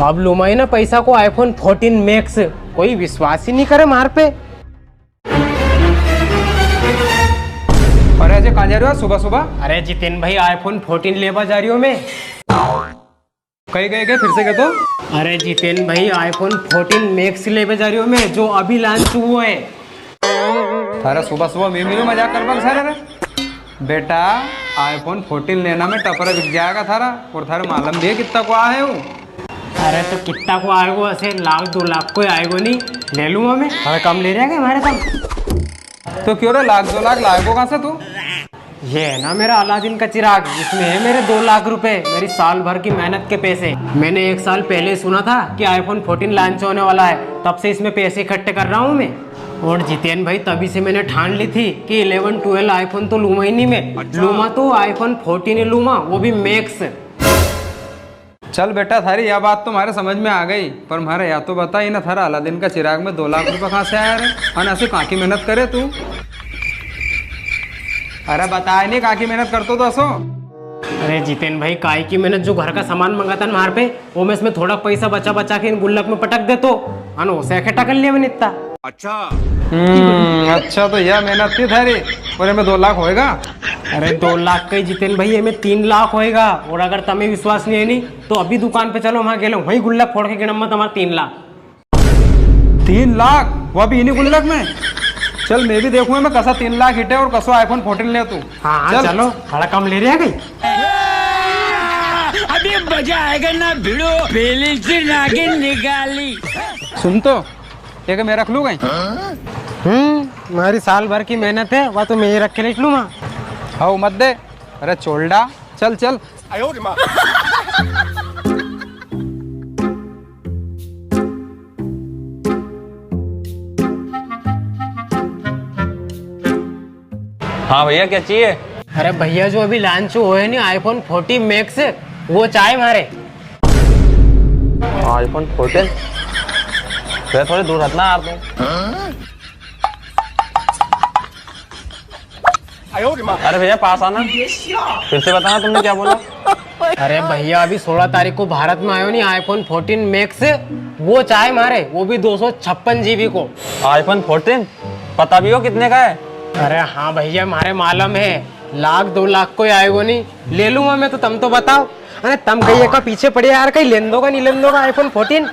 अब लुमाई ना पैसा को आईफोन 14 मैक्स, कोई विश्वास ही नहीं करे मार पे। अरे अजय कहाँ जा रहे हो सुबह सुबह? अरे जितेन भाई आईफोन 14 लेवा जा रही हो मैं। कहीं गए फिर से गए तो? अरे जितेन भाई आईफोन 14 मैक्स लेवे जा रही हो मैं, जो अभी लॉन्च हुआ है। अरे सुबह सुबह मेरे मजाक कर पा सर। अरे बेटा आईफोन 14 लेना में टपरा बिक जाएगा थारा, और थारे मालूम भी है कितना को आए हो। अरे तो कितना को आएगो? ऐसे 1,00,000-2,00,000 को आएगो नहीं, ले लूंगा मैं। अरे कम ले जाएगा हमारे कम। तो क्यों रे 1,00,000-2,00,000 लाएगो कहाँ से तू? ये है ना मेरा अलादीन का चिराग, इसमें है मेरे 2,00,000 रुपए, मेरी साल भर की मेहनत के पैसे। मैंने 1 साल पहले सुना था कि आईफोन 14 लॉन्च होने वाला है, तब से इसमें पैसे इकट्ठे कर रहा हूँ मैं। और जितेन भाई तभी से मैंने ठान ली थी कि 11-12 आईफोन तो लूमा ही नहीं मैं। लूमा तो आईफोन 14 ही लूमा, वो भी मैक्स। चल बेटा थारी यह बात तो हमारे समझ में आ गई, पर हमारे या तो बता ही ना थारा अलादीन का चिराग में 2,00,000 रुपये कहाँ से आया रे? और ऐसे कहाँ की मेहनत करे तू? अरे बताए नहीं कहाँ की मेहनत करतो तो असो? अरे जितेन भाई काय की मैंने जो घर का सामान मंगाता ना पे, वो मैं इसमें थोड़ा पैसा बचा बचा के इन गुल्लक में पटक दे तो उसे इकट्ठा कर लिया मैंने इतना। अच्छा तो यह मेहनत थी थारी, और में 2,00,000 होएगा? अरे 2,00,000 का ही जितेन भाई, हमें 3,00,000 होएगा। और अगर तुम्हें विश्वास नहीं है नहीं तो अभी दुकान पे चलो, वहां गेलो वही गुल्लक फोड़ के गिनम मत हमारा 3,00,000। 3,00,000 वो अभी इन्हीं गुल्लक में? चल मैं भी देखूंगा मैं कसा 3,00,000 हिटे और कसो आईफोन 14 ले तू। हाँ चलो थोड़ा कम ले रहा गई। अभी मजा आएगा ना भिड़ो, पहले से नागिन निकाली। सुन तो एक मैं रख लू गई। हमारी साल भर की मेहनत है, वह तो मैं ही रख के लिख लूँगा। हाँ मत दे। अरे चोल्डा चल चल। हाँ भैया क्या चाहिए? अरे भैया जो अभी लॉन्च हुए नहीं आईफोन 14 मैक्स, वो चाहे हमारे। आईफोन 14? फिर थोड़ी दूर हटना यार तुम। अरे भैया पास आना, फिर से बताना तुमने क्या बोला। अरे भैया अभी 16 तारीख को भारत में आयो नहीं आईफोन 14 मैक्स, वो चाहे हमारे, वो भी 256 GB को। आईफोन 14 पता भी हो कितने का है? अरे हाँ भैया हमारे मालूम है, 1,00,000-2,00,000 को आएगो नहीं, ले लूंगा मैं। तो तुम तो बताओ। अरे तुम कहीं का पीछे पड़े यार, कहीं लेन दोगा नहीं लेन दोगा आईफोन 14?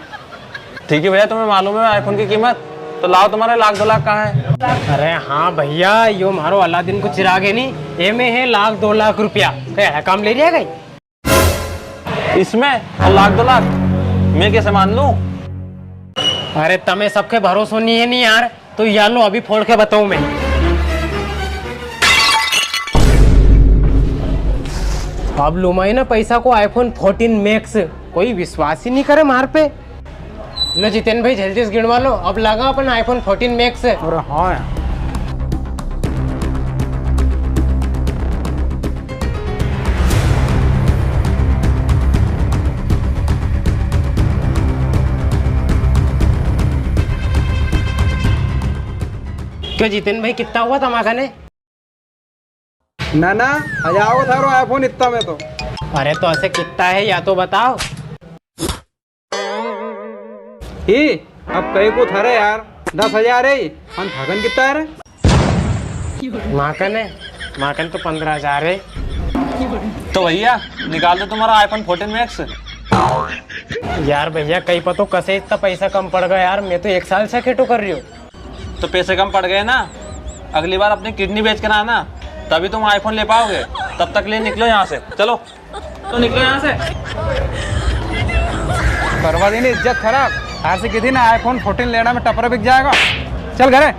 ठीक है भैया तुम्हें मालूम है आईफोन की कीमत, तो लाओ तुम्हारे 1,00,000-2,00,000 कहाँ है? अरे हाँ भैया यो मारो अलादीन को चिराग है नहीं, ये में है 1,00,000-2,00,000 रुपया। क्या काम ले रहा है? इसमें और 1,00,000-2,00,000 मैं कैसे मान लूं? अरे तुम्हें सबके भरोसा नहीं है नहीं यार, तो यार लो अभी फोड़ के बताऊं मैं। अब लुमाई ना पैसा को आईफोन 14 मैक्स, कोई विश्वास ही नहीं करे मार पे। लो जितेन भाई जल्दी से गिनवा लो, अब लगा अपन आईफोन 14 मैक्स। अरे हाँ क्यों जितेन भाई कितना हुआ तमाका ने? ना ना हजाओ थारो आईफोन इतना में तो। अरे तो ऐसे कितना है या तो बताओ। ही अब कहीं को थारे यार 10,000 है, और थकन कितना है रे? माकन तो 15,000 है। तो भैया निकाल दो तुम्हारा आईफोन 14 मैक्स। यार भैया कहीं पतो कैसे इतना पैसा कम पड़ गया यार, मैं तो 1 साल से खेटो कर रही हूँ। तो पैसे कम पड़ गए ना, अगली बार अपनी किडनी बेच कर आना, तभी तुम आईफोन ले पाओगे। तब तक ले निकलो यहाँ से, चलो तो निकलो यहाँ से। करवा देनी इज्जत खराब। आज से किसी ना आईफोन 14 लेना में टपरा बिक जाएगा। चल घरे।